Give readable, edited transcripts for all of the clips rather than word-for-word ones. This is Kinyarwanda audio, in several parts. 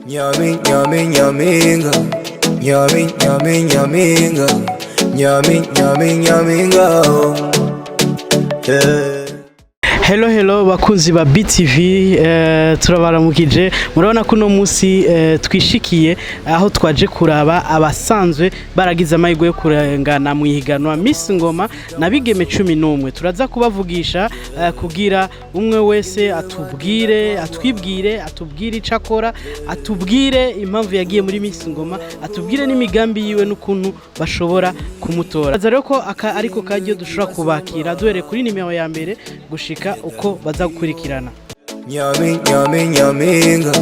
Nyami, nyami, nyaminga. Nyami, nyami, nyaminga. Nyami, nyami, nyaminga. Yeah. Hello bakunzi ba BTV, turabaramukije. Murabona ko no munsi twishikiye aho twaje kuraba abasanzwe baragize amahirwe yo kurengana mu ihiganwa Miss Ngoma na bigeme 11. Turaza kubavugisha kugira umwe wese atwibwire icakora, atubwire impamvu yagiye muri Miss Ngoma, atubwire n'imigambi yiwe n'ukuntu bashobora kumutora. Rero ko ariko kajyo dushobora kubakira duhere kuri nimero ya mbere gushika uko baza gukurikirana. Nyami, nyami, nyaminga.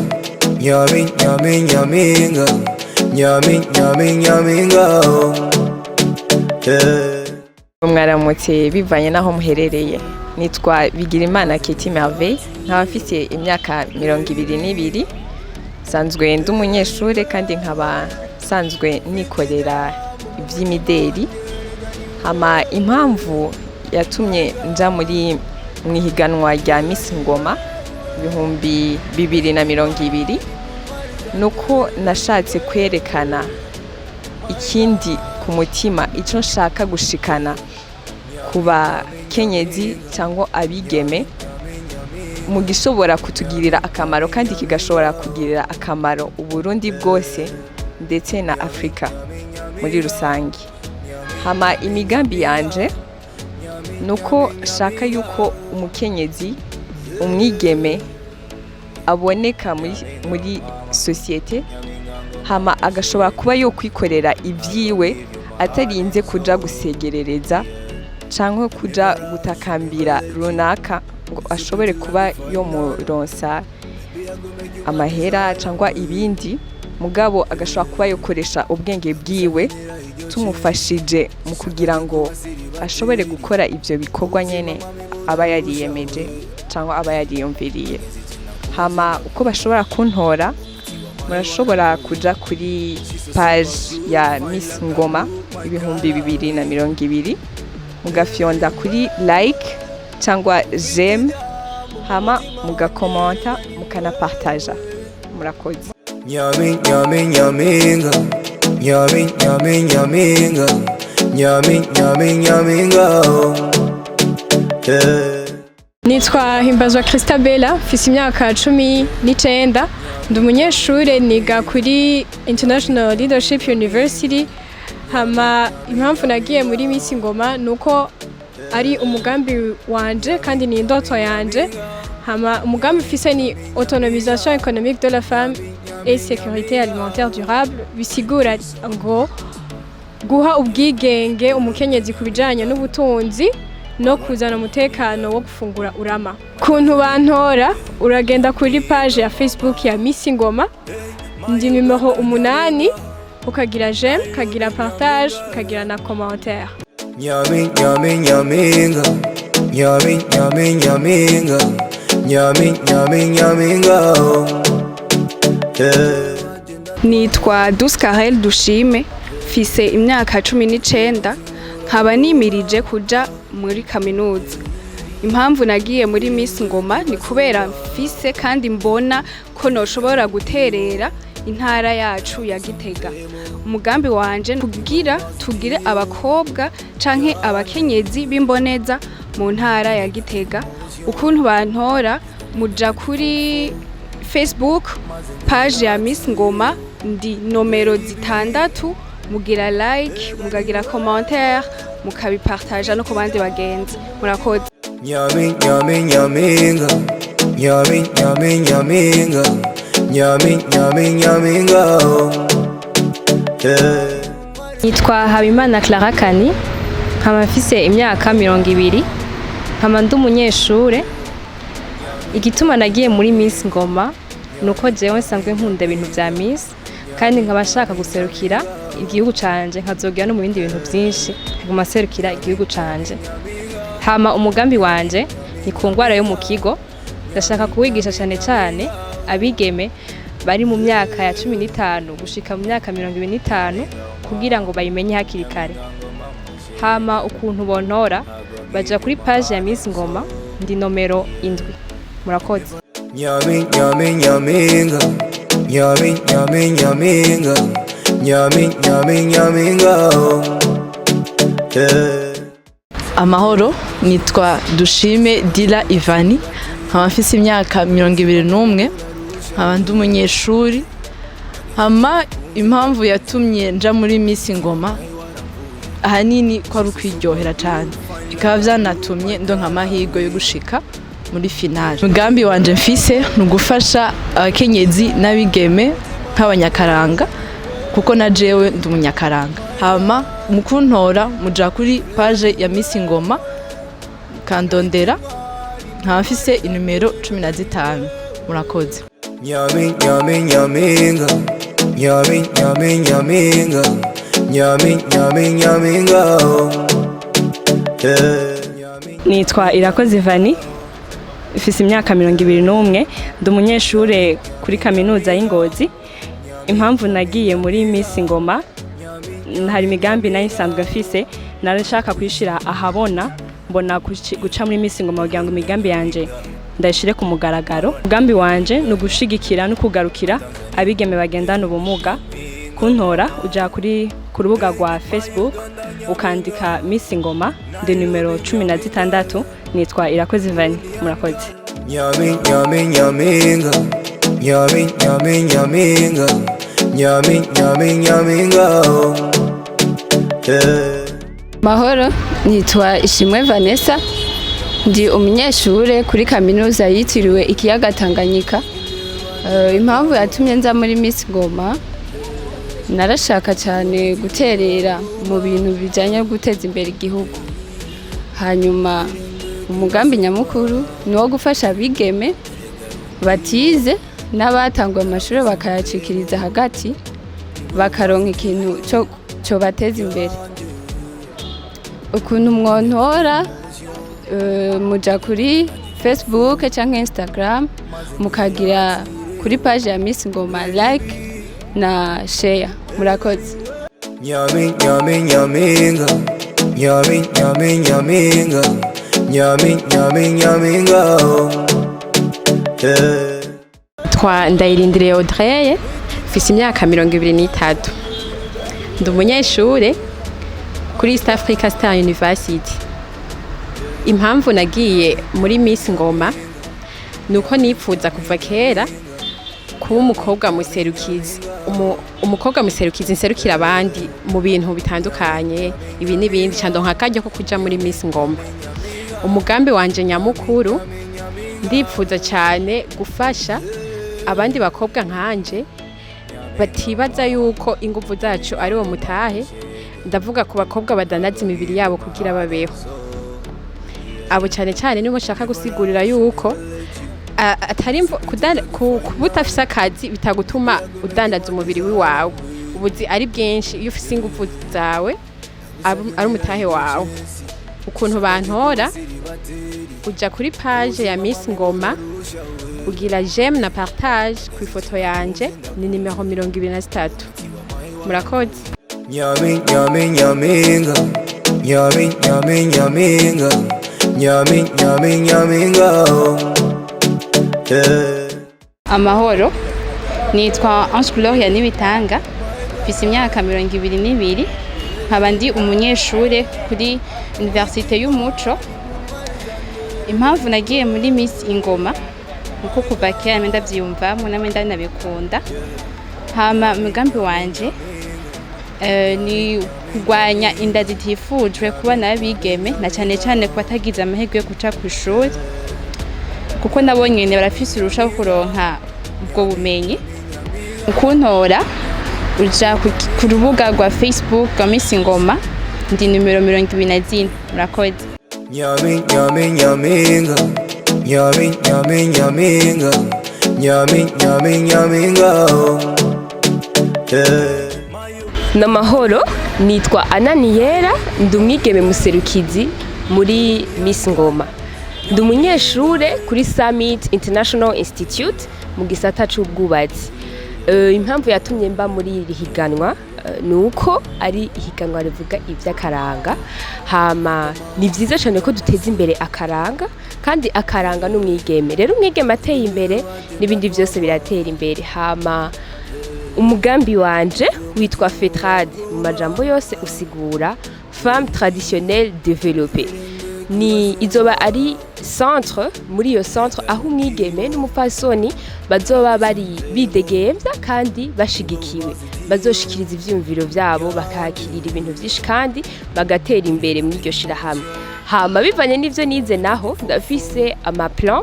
Nyami, nyami, nyaminga. Nyami, nyami, nyaminga. Mwaramutse bivanye naho muherereye. Nitwa Bigirimana Keti Merveille, nkaba mfite imyaka 22, sanzwe ndi umunyeshure kandi nkaba sanzwe nikorera iby'imideri. Hama impamvu yatumye nja muri mwihiganwa rya Miss Ngoma 2020 nuko nashatse kwerekana ikindi ku mutima, ico nshaka gushikana kuba kenyezi cyangwa abigeme mu gishobora kutugirira akamaro kandi kigashobora kugirira akamaro Uburundi bwose ndetse na Afrika muri rusangi. Hama imigambi yanje nuko shaka yuko umukenyezi, umwigeme aboneka muri societe, hama agashobora kuba yo kwikorera ivyiwe atarinze kuja gusegerereza canke kuja gutakambira runaka ngo ashobore kuba yo muronsa amahera cyangwa ibindi, mugabo agashobora kuba yokoresha ubwenge bwiwe tumufashije mu kugira ngo ashobore gukora ivyo bikorwa nyene aba yariyemeje cyangwa aba yariyumviriye. Hama uko bashobora kuntora, murashobora kuja kuri page ya Miss Ngoma 2020 mugafyonda kuri like cyangwa j'aime, hama mugakomenta mukanapartager. Murakoze. Nyami, nyami, nyaminga. Nyami, nyami, nyaminga. Nyami, nyami, nyaminga. Nitwa Himbazwa Christabella, mfise imyaka 19, ndi umunyeshure niga kuri International Leadership University. Hama impamvu nagiye muri Miss Ngoma nuko ari umugambi wanje kandi ni indoto yanje. Hama umugambi mfise ni autonomisation économique de la femme et sécurité alimentaire durable, bisigura ngo guha ubwigenge umukenyezi kubijanye n'ubutunzi no kuzana umutekano wo gufungura urama. Kuntu bantora, uragenda kuri page ya Facebook ya Miss Ngoma, ndi numero 8, ukagira j'aime, ukagira partage, ukagira na commentaire. Nyami, nyami, nyaminga. Nyami, nyami, nyaminga. Nyami, nyami, nyaminga. Nitwa Duskarel Dushime, mfise imyaka 19, nkaba nimirije kuja muri kaminuza. Impamvu nagiye muri Miss Ngoma ni kubera mfise kandi mbona ko noshobora guterera intara yacu ya Gitega. Umugambi wanje kugira tugire abakobwa canke abakenyezi b'imboneza mu ntara ya Gitega. Ukuntu bantora, muja kuri Facebook page ya Miss Ngoma, ndi nomero 6, mugira like, mugagira commentaire, mukabipartager no ku bandi bagenzi. Murakoze. Nyami, nyami, nyaminga. Nyami, nyami, nyaminga. Nyami, nyami, nyaminga. Nitwa Habimana Clara Kani, nkaba mfise imyaka 20, nkaba ndi umunyeshure. Igituma nagiye muri Miss Ngoma nuko jewe nsanzwe nkunda ibintu vya Miss kandi nkaba nshaka guserukira igihugu canje, nkazogira no mu bindi bintu byinshi nkaguma serukira igihugu canje. Hama umugambi wanje ni ku ngwara yo mu kigo, ndashaka kuwigisha cyane abigeme bari mu myaka ya 15 gushika mu myaka 25 kugira ngo bayimenye hakiri kare. Hama ukuntu bontora, baja kuri page ya Miss Ngoma, ndi nomero 7. Murakoze. Nyami, nyami, nyaminga. Nyami, nyami, nyaminga. Nyami, nyami, nyaminga. Yeah. Amahoro, nitwa Dushime Dila Ivani, nkaba mfise imyaka 21, nkaba ndi umunyeshuri. Hama impamvu yatumye nja muri Miss Ngoma ahanini ko ari ukwiryohera cyane, bikaba byanatumye ndonka amahirwe yo gushika muri finale. Umugambi wanje mfise ni ugufasha abakenyezi n'abigeme nk'abanyakaranga, kuko na jewe ndi umunyakaranga. Hama mukuntora muja kuri page ya Miss Ngoma kandondera, nkaba mfise inimero 15. Murakoze. Nyami, nyami, nyaminga. Nyami, nyami, nyaminga. Nyami, nyami, nyaminga. Yeah. Nitwa Irakoze Ivani, mfise imyaka 21, ndi umunyeshure kuri kaminuza y'Ingozi. Impamvu nagiye muri Miss Ngoma, hari imigambi nayo isanzwe mfise, narashaka kwishira ahabona, mbona guca muri Miss Ngoma kugira ngo imigambi yanje ndayishire ku mugaragaro. Umugambi wanje ni ugushigikira no kugarukira abigeme bagendana ubumuga. Kuntora uja ku rubuga rwa Facebook ukandika Miss Ngoma, ndi numero 16, nitwa Irakoze Ivani. Murakoze. Nyami, nyami, nyaminga. Nyami, nyami, nyaminga. Nyami, nyami, nyaminga. Yeah. Mahoro, nitwa Ishimwe Vanessa, ndi umunyeshure kuri kaminuza yitiriwe Ikiyaga Tanganyika. Impamvu yatumye nza muri Miss Ngoma, narashaka cyane guterera mu bintu bijanye no guteza imbere igihugu. Hanyuma umugambi nyamukuru ni wo gufasha abigeme batize n'abatangwa amashuri bakayacikiriza hagati, bakaronka ikintu cyo bateza imbere. Ukuntu mwontora, muja kuri Facebook cyangwa Instagram, mukagira kuri page ya Miss Ngoma like na share. Murakoze. Nyami, nyami, nyaminga. Nyami, nyami, nyaminga. Nyami, nyami, nyaminga. Yeah. Twa Ndayirindire Audrey, mfise imyaka 23, ndi umunyeshure kuri East Africa Star University. Impamvu nagiye muri Miss Ngoma nuko nipfuza kuva kera kuba umukobwa muserukizi. Umukobwa muserukizi nserukira abandi mu bintu bitandukanye, ibi n'ibindi, cyandonka akaryo ko kuja muri Miss Ngoma. Umugambi wanje nyamukuru, ndipfuza cyane gufasha abandi bakobwa nkanje batibaza yuko ingufu zacu ari wo mutahe. Ndavuga ku bakobwa badanaza imibiri yabo kugira babeho. Abo cyane cyane nibo nshaka gusigurira yuko atari kubutafisa akazi bitagutuma udandaza umubiri wawe. Ubuzi ari bwinshi iyo ufise ingufu zawe ari umutahe wawe. Ukuntu bantora, uja kuri page ya Miss Ngoma, ugira j'aime na partage ku ifoto yanje, ni numero 23. Murakoze. Nyami, nyami, nyaminga. Nyami, nyami, nyaminga. Nyami, nyami, nyaminga. Yeah. Amahoro, nitwa Ange Gloria Nibitanga, mfise imyaka 22, nkaba ndi umunyeshure kuri Université y'Umuco. Impamvu nagiye muri Miss Ngoma nuko kuva kera ndavyumvamo namwe ndanabikunda. Hama umugambi wanje ni kurwanya inda zitifujwe ku bana b'abigeme, na cyane cyane ku batagize amahirwe yo guca ku ishuri, kuko nabonye ne barafise urushaho kuronka ubwo bumenyi. Kuntora uja ku rubuga rwa Facebook rwa Miss Ngoma, ndi numero 24. Murakoze. Nyami, nyami, nyaminga. Nyami, nyami, nyaminga. Nyami, nyami, nyaminga. Yeah. Namahoro, nitwa Ananiyera, ndi umwigeme muserukizi muri Miss Ngoma. Ndi umunyeshure kuri Summit International Institute mu gisata c'ubwubatsi. Impamvu yatumye mba muri iri higanwa nuko ari ihiganwa rivuga ivy'akaranga. Hama ni vyiza cyane ko duteza imbere akaranga, kandi akaranga n'umwigeme. Rero umwigeme ateye imbere n'ibindi byose biratera imbere. Hama umugambi wanje witwa FETRAD mu majambo yose usigura Femme Traditionnelle Développée. Ni izoba ari centre, muri iyo centre aho umwigeme n'umupfasoni bazoba bari bidegemvya kandi bashigikiwe, bazoshikiriza ivyumviro vyabo, bakakirira ibintu vyinshi kandi bagatera imbere muri iryo shirahamwe. Hama bivanye n'ivyo nize naho ndafise amaplan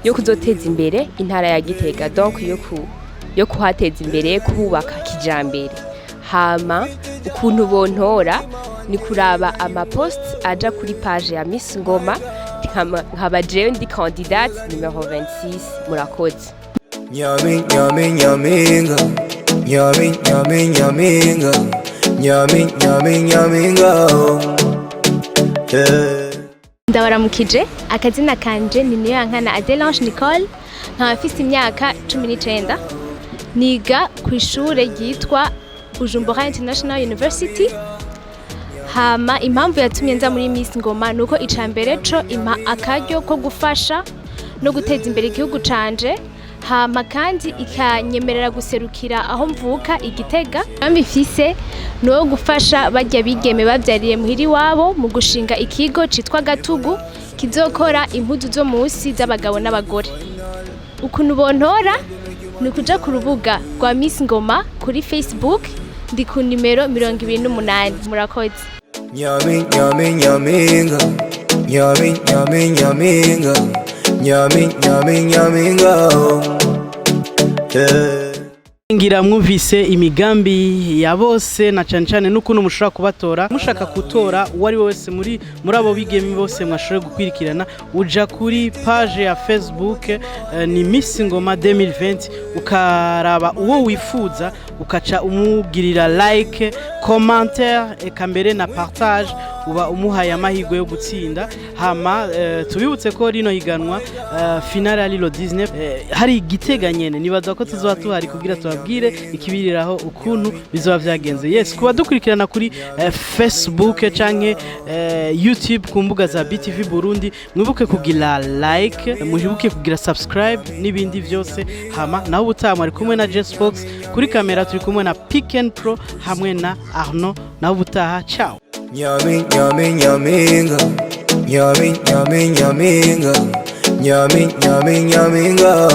yo kuzoteza imbere intara ya Gitega, donc yo kuhateza imbere, kuhubaka kijambere. Hama ukuntu bontora ni kuraba amapost aja kuri page ya Miss Ngoma, nkaba jewe ndi candidate numero 26. Murakoze. Nyami nyami nyaminga, nyami nyami nyaminga, nyami nyami nyaminga. Ndabaramukije, akazina kanje ni Niyonkana Adelange Nicole, nkaba mfise imyaka 19, niga ku ishure ryitwa Bujumbura International University. Hama impamvu yatumye nza muri Miss Ngoma nuko icambere co impa akaryo ko gufasha no guteza imbere igihugu canje, hama kandi ikanyemerera guserukira aho mvuka Igitega. Mbifise no gufasha bajya bigeme bavyariye muhiri wabo mu gushinga ikigo citwa Gatugu kizokora impuzu zo musi z'abagabo n'abagore. Ukuntu bontora ni kuja ku rubuga rwa Miss Ngoma kuri Facebook, ndi ku nimero 28. Murakoze. Nyami nyami nyaminga, nyami nyami nyaminga, nyami nyami nyaminga. Ngira mwumvise imigambi ya bose na cyane cyane n'ukuntu mushobora kubatora, mushaka gutora uwari wese muri abo bigeme bose mwashobora gukwirikirana, uja kuri page ya Facebook ni Miss Ngoma 2020, ukaraba uwo wifuza, ukaca umugirira like, commentaire, eka mbere na partage, uba umuhaye amahirwe yo gutsinda. Hama tubibutse ko rino higanwa finale ya Lilo 19 hari Gitega nyene, nibaza ko tuzoba tuhari kugira tubabwire ikibiriraho ukuntu bizoba vyagenze. Yes, kuba dukurikirana kuri Facebook canke YouTube ku mbuga za BTV Burundi, mwibuke kugira like, mwibuke kugira subscribe n'ibindi vyose. Hama naho ubutaha ari kumwe na Jesbox, kuri kamera turi kumwe na Pick and Pro hamwe na Arno. Naho ubutaha, ciao. Nyami nyami nyaminga, nyami nyami nyaminga, nyami nyami nyaminga.